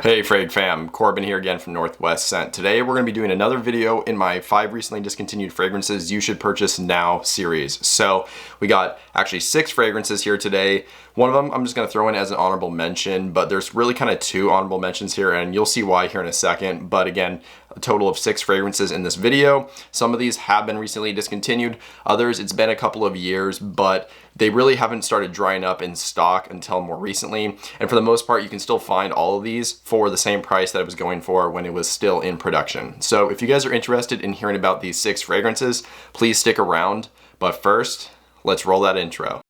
Hey Frag fam, Corbin here again from Northwest Scent. Today we're going to be doing another video in my 5 recently discontinued fragrances you should purchase now series. So we got actually 6 fragrances here today. One of them I'm just going to throw in as an honorable mention, but there's really kind of 2 honorable mentions here and you'll see why here in a second. But again, a total of 6 fragrances in this video. Some of these have been recently discontinued, others it's been a couple of years, but they really haven't started drying up in stock until more recently. And for the most part, you can still find all of these for the same price that it was going for when it was still in production. So if you guys are interested in hearing about these 6 fragrances, please stick around. But first, let's roll that intro.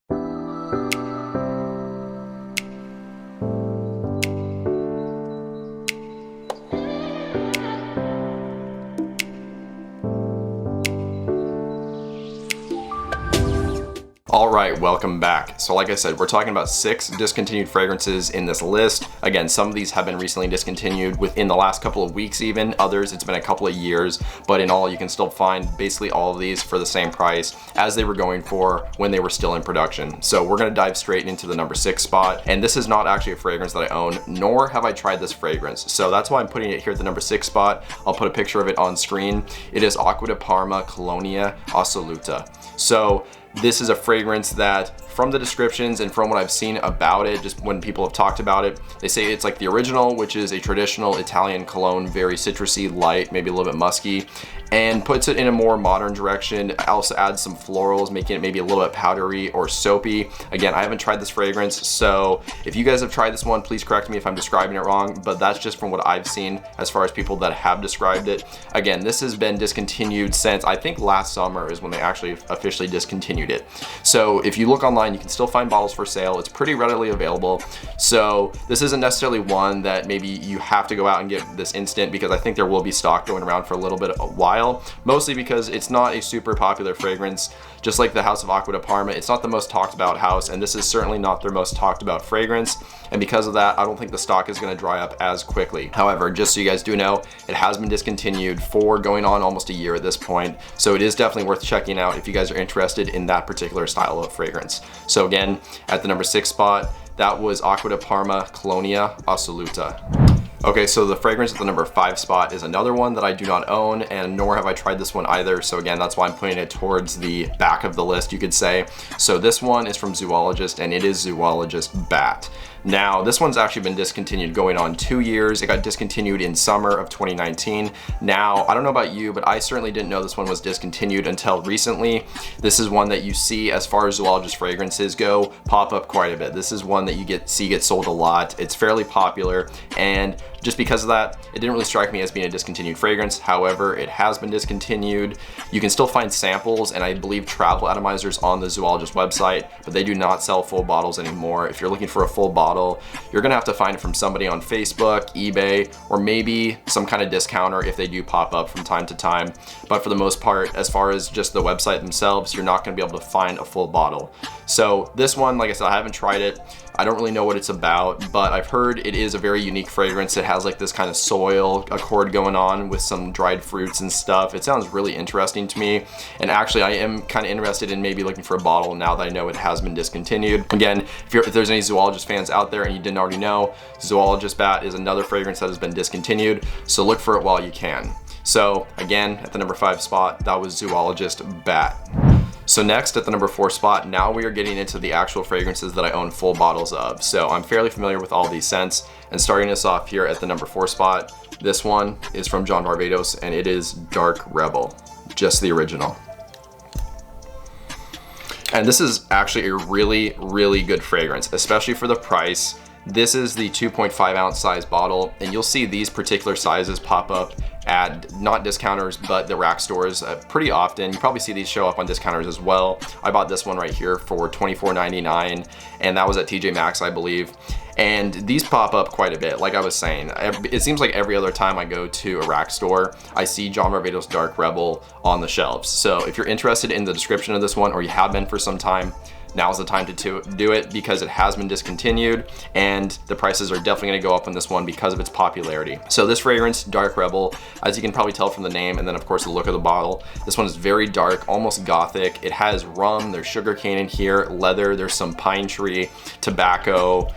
Alright, welcome back. So like I said, we're talking about 6 discontinued fragrances in this list. Again, some of these have been recently discontinued within the last couple of weeks even. Others, it's been a couple of years. But in all, you can still find basically all of these for the same price as they were going for when they were still in production. So we're going to dive straight into the number 6 spot. And this is not actually a fragrance that I own, nor have I tried this fragrance. So that's why I'm putting it here at the number 6 spot. I'll put a picture of it on screen. It is Acqua di Parma Colonia Assoluta. So this is a fragrance that, from the descriptions and from what I've seen about it, just when people have talked about it, they say it's like the original, which is a traditional Italian cologne, very citrusy, light, maybe a little bit musky, and puts it in a more modern direction. Also adds some florals, making it maybe a little bit powdery or soapy. Again, I haven't tried this fragrance, so if you guys have tried this one, please correct me if I'm describing it wrong, but that's just from what I've seen as far as people that have described it. Again, this has been discontinued since I think last summer is when they actually officially discontinued it. So if you look online, you can still find bottles for sale. It's pretty readily available. So this isn't necessarily one that maybe you have to go out and get this instant, because I think there will be stock going around for a little bit of a while, mostly because it's not a super popular fragrance. Just like the House of Acqua di Parma, it's not the most talked about house, and this is certainly not their most talked about fragrance. And because of that, I don't think the stock is going to dry up as quickly. However, just so you guys do know, it has been discontinued for going on almost a year at this point. So it is definitely worth checking out if you guys are interested in that particular style of fragrance. So again, at the number 6 spot, that was Acqua di Parma Colonia Assoluta. Okay, so the fragrance at the number 5 spot is another one that I do not own, and nor have I tried this one either. So again, that's why I'm putting it towards the back of the list, you could say. So this one is from Zoologist, and it is Zoologist Bat. Now, this one's actually been discontinued going on 2 years. It got discontinued in summer of 2019. Now, I don't know about you, but I certainly didn't know this one was discontinued until recently. This is one that you see, as far as Zoologist fragrances go, pop up quite a bit. This is one that you get sold a lot. It's fairly popular, and just because of that, it didn't really strike me as being a discontinued fragrance. However, it has been discontinued. You can still find samples and I believe travel atomizers on the Zoologist website, but they do not sell full bottles anymore. If you're looking for a full bottle, you're gonna have to find it from somebody on Facebook, eBay, or maybe some kind of discounter if they do pop up from time to time. But for the most part, as far as just the website themselves, you're not gonna be able to find a full bottle. So this one, like I said, I haven't tried it. I don't really know what it's about, but I've heard it is a very unique fragrance. It has like this kind of soil accord going on with some dried fruits and stuff. It sounds really interesting to me. And actually, I am kind of interested in maybe looking for a bottle now that I know it has been discontinued. Again, if there's any Zoologist fans out there and you didn't already know, Zoologist Bat is another fragrance that has been discontinued. So look for it while you can. So again, at the number 5 spot, that was Zoologist Bat. So next, at the number 4 spot, now we are getting into the actual fragrances that I own full bottles of. So I'm fairly familiar with all these scents, and starting us off here at the number 4 spot, this one is from John Varvatos, and it is Dark Rebel, just the original. And this is actually a really, really good fragrance, especially for the price. This is the 2.5 ounce size bottle, and you'll see these particular sizes pop up at not discounters but the rack stores pretty often. You probably see these show up on discounters as well. I bought this one right here for $24.99, and that was at TJ Maxx, I believe. And these pop up quite a bit. Like I was saying, it seems like every other time I go to a rack store, I see John Varvatos Dark Rebel on the shelves. So if you're interested in the description of this one, or you have been for some time, now's the time to do it, because it has been discontinued and the prices are definitely going to go up on this one because of its popularity. So this fragrance, Dark Rebel, as you can probably tell from the name and then of course the look of the bottle, this one is very dark, almost gothic. It has rum, there's sugarcane in here, leather, there's some pine tree, tobacco,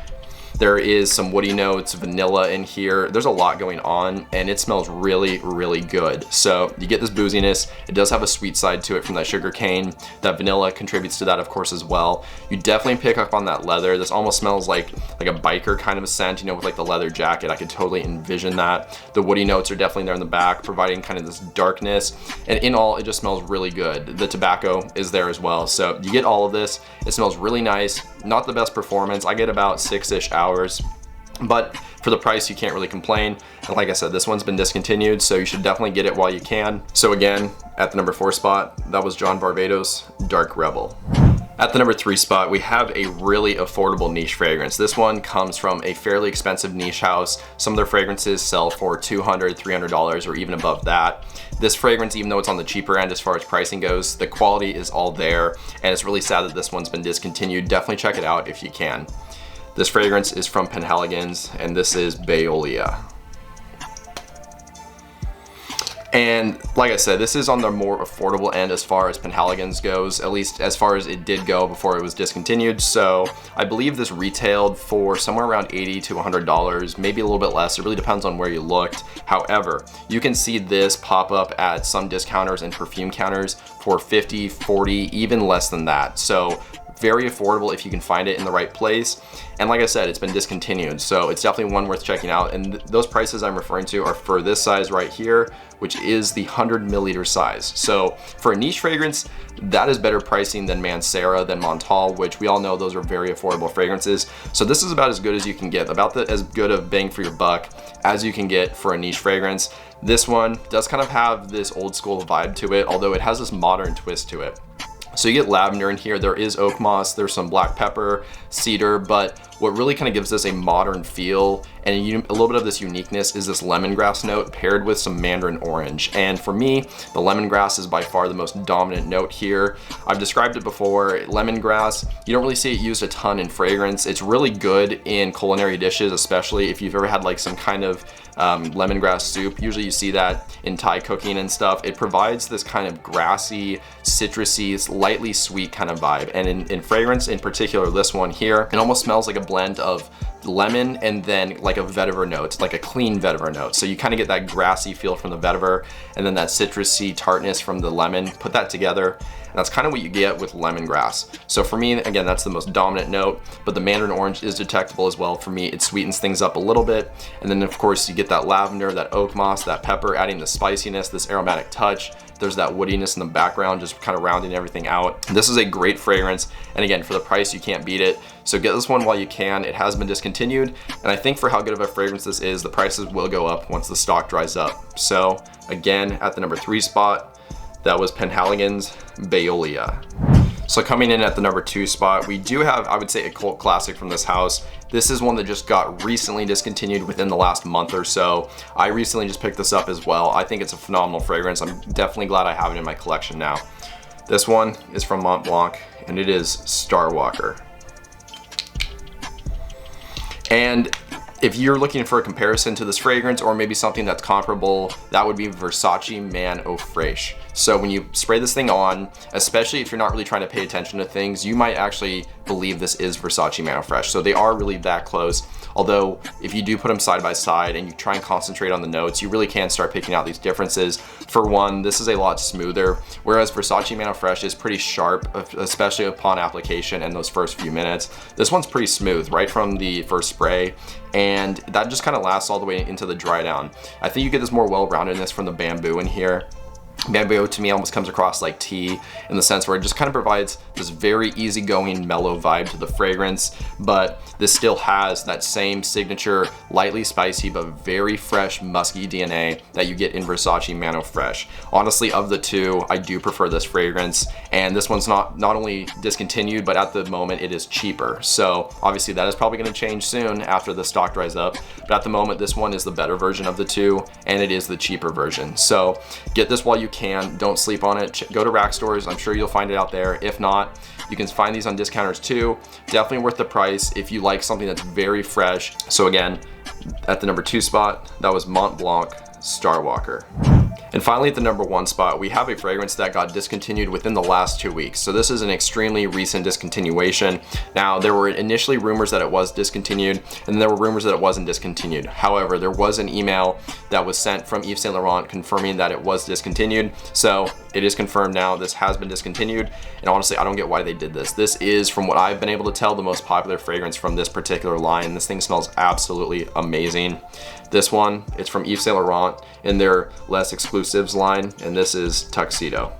There is some woody notes, vanilla in here. There's a lot going on, and it smells really, really good. So you get this booziness. It does have a sweet side to it from that sugar cane. That vanilla contributes to that, of course, as well. You definitely pick up on that leather. This almost smells like a biker kind of a scent, you know, with like the leather jacket. I could totally envision that. The woody notes are definitely there in the back, providing kind of this darkness. And in all, it just smells really good. The tobacco is there as well. So you get all of this. It smells really nice. Not the best performance. I get about 6-ish hours, but for the price, you can't really complain. And like I said, this one's been discontinued, so you should definitely get it while you can. So again, at the number 4 spot, that was John Varvatos' Dark Rebel. At the number 3 spot, we have a really affordable niche fragrance. This one comes from a fairly expensive niche house. Some of their fragrances sell for $200, $300, or even above that. This fragrance, even though it's on the cheaper end as far as pricing goes, the quality is all there, and it's really sad that this one's been discontinued. Definitely check it out if you can. This fragrance is from Penhaligon's, and this is Baiolea. And like I said, this is on the more affordable end as far as Penhaligon's goes, at least as far as it did go before it was discontinued. So I believe this retailed for somewhere around $80 to $100, maybe a little bit less. It really depends on where you looked. However, you can see this pop up at some discounters and perfume counters for $50, $40, even less than that. So very affordable if you can find it in the right place. And like I said, it's been discontinued, so it's definitely one worth checking out. And those prices I'm referring to are for this size right here, which is the 100 milliliter size. So for a niche fragrance, that is better pricing than Mancera, than Montal, which we all know those are very affordable fragrances. So this is about as good as you can get, about as good of bang for your buck as you can get for a niche fragrance. This one does kind of have this old school vibe to it, although it has this modern twist to it. So you get lavender in here, there is oak moss, there's some black pepper, cedar, but what really kind of gives this a modern feel and a little bit of this uniqueness is this lemongrass note paired with some mandarin orange. And for me, the lemongrass is by far the most dominant note here. I've described it before. Lemongrass, you don't really see it used a ton in fragrance. It's really good in culinary dishes, especially if you've ever had like some kind of lemongrass soup. Usually you see that in Thai cooking and stuff. It provides this kind of grassy, citrusy, lightly sweet kind of vibe. And in fragrance, in particular, this one here, it almost smells like a blend of lemon and then like a vetiver note, like a clean vetiver note. So you kind of get that grassy feel from the vetiver and then that citrusy tartness from the lemon. Put that together, and that's kind of what you get with lemongrass. So for me, again, that's the most dominant note, but the mandarin orange is detectable as well. For me, it sweetens things up a little bit. And then of course you get that lavender, that oak moss, that pepper, adding the spiciness, this aromatic touch. There's that woodiness in the background, just kind of rounding everything out. This is a great fragrance, and again, for the price, you can't beat it. So get this one while you can. It has been discontinued, and I think for how good of a fragrance this is, the prices will go up once the stock dries up. So again, at the number 3 spot, that was Penhaligon's Baiolea. So coming in at the number 2 spot, we do have, I would say, a cult classic from this house. This is one that just got recently discontinued within the last month or so. I recently just picked this up as well. I think it's a phenomenal fragrance. I'm definitely glad I have it in my collection now. This one is from Mont Blanc, and it is Starwalker. And if you're looking for a comparison to this fragrance or maybe something that's comparable, that would be Versace Man Eau Fraiche. So when you spray this thing on, especially if you're not really trying to pay attention to things, you might actually believe this is Versace Man Eau Fraiche. So they are really that close. Although if you do put them side by side and you try and concentrate on the notes, you really can start picking out these differences. For one, this is a lot smoother, whereas Versace Man Eau Fraiche is pretty sharp, especially upon application and those first few minutes. This one's pretty smooth right from the first spray, and that just kind of lasts all the way into the dry down. I think you get this more well-roundedness from the bamboo in here. Bamboo to me almost comes across like tea in the sense where it just kind of provides this very easygoing mellow vibe to the fragrance, but this still has that same signature lightly spicy but very fresh musky DNA that you get in Versace Man Eau Fraiche. Honestly, of the two, I do prefer this fragrance, and this one's not only discontinued, but at the moment it is cheaper. So obviously that is probably going to change soon after the stock dries up, but at the moment this one is the better version of the two, and it is the cheaper version. So get this while you can, don't sleep on it. Go to rack stores, I'm sure you'll find it out there. If not, you can find these on discounters too. Definitely worth the price if you like something that's very fresh. So again, at the number 2 spot, that was Mont Blanc Starwalker. And finally, at the number 1 spot, we have a fragrance that got discontinued within the last 2 weeks. So this is an extremely recent discontinuation. Now, there were initially rumors that it was discontinued, and then there were rumors that it wasn't discontinued. However, there was an email that was sent from Yves Saint Laurent confirming that it was discontinued. So it is confirmed now, this has been discontinued. And honestly, I don't get why they did this. This is, from what I've been able to tell, the most popular fragrance from this particular line. This thing smells absolutely amazing. This one, it's from Yves Saint Laurent in their Less Exclusives line, and this is Tuxedo.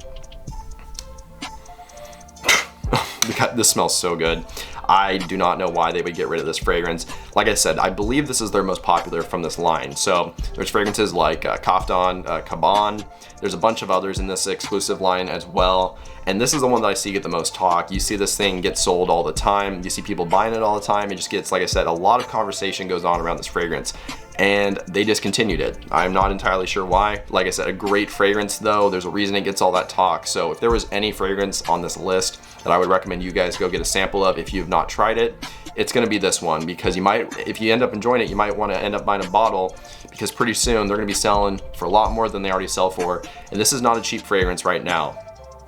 God, this smells so good. I do not know why they would get rid of this fragrance. Like I said, I believe this is their most popular from this line. So there's fragrances like Kaftan, Kaban. There's a bunch of others in this exclusive line as well. And this is the one that I see get the most talk. You see this thing get sold all the time. You see people buying it all the time. It just gets, like I said, a lot of conversation goes on around this fragrance. And they discontinued it. I'm not entirely sure why. Like I said, a great fragrance though. There's a reason it gets all that talk. So if there was any fragrance on this list that I would recommend you guys go get a sample of if you've not tried it, it's gonna be this one, because you might, if you end up enjoying it, you might wanna end up buying a bottle, because pretty soon they're gonna be selling for a lot more than they already sell for. And this is not a cheap fragrance right now.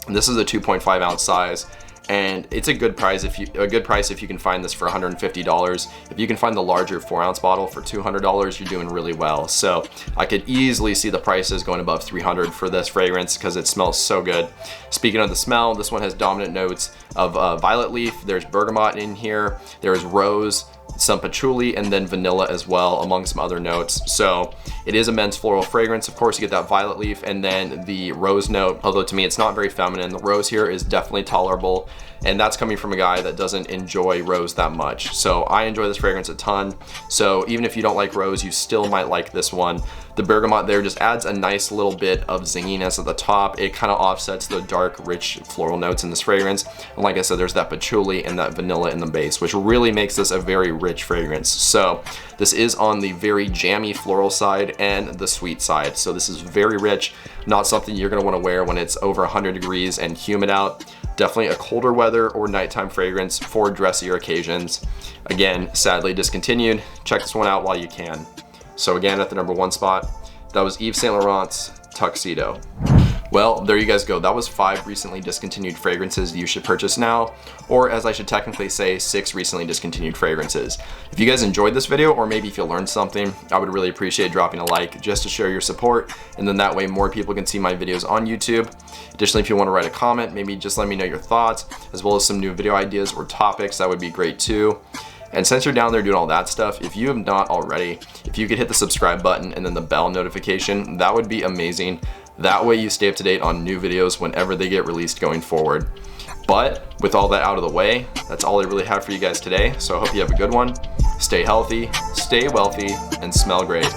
And this is a 2.5 ounce size. And it's a good price if you can find this for $150. If you can find the larger 4 ounce bottle for $200, you're doing really well. So I could easily see the prices going above $300 for this fragrance because it smells so good. Speaking of the smell, this one has dominant notes of violet leaf. There's bergamot in here. There's rose, some patchouli, and then vanilla as well, among some other notes. So it is a men's floral fragrance. Of course, you get that violet leaf and then the rose note, although to me it's not very feminine. The rose here is definitely tolerable, and that's coming from a guy that doesn't enjoy rose that much. So I enjoy this fragrance a ton. So even if you don't like rose, you still might like this one. The bergamot there just adds a nice little bit of zinginess at the top. It kind of offsets the dark, rich floral notes in this fragrance. And like I said, there's that patchouli and that vanilla in the base, which really makes this a very rich fragrance. So this is on the very jammy floral side and the sweet side. So this is very rich, not something you're gonna wanna wear when it's over 100 degrees and humid out. Definitely a colder weather or nighttime fragrance for dressier occasions. Again, sadly discontinued. Check this one out while you can. So again, at the number 1 spot, that was Yves Saint Laurent's Tuxedo. Well, there you guys go. That was 5 recently discontinued fragrances you should purchase now, or as I should technically say, 6 recently discontinued fragrances. If you guys enjoyed this video, or maybe if you learned something, I would really appreciate dropping a like just to show your support, and then that way more people can see my videos on YouTube. Additionally, if you want to write a comment, maybe just let me know your thoughts, as well as some new video ideas or topics, that would be great too. And since you're down there doing all that stuff, if you have not already, if you could hit the subscribe button and then the bell notification, that would be amazing. That way you stay up to date on new videos whenever they get released going forward. But with all that out of the way, that's all I really have for you guys today. So I hope you have a good one. Stay healthy, stay wealthy, and smell great.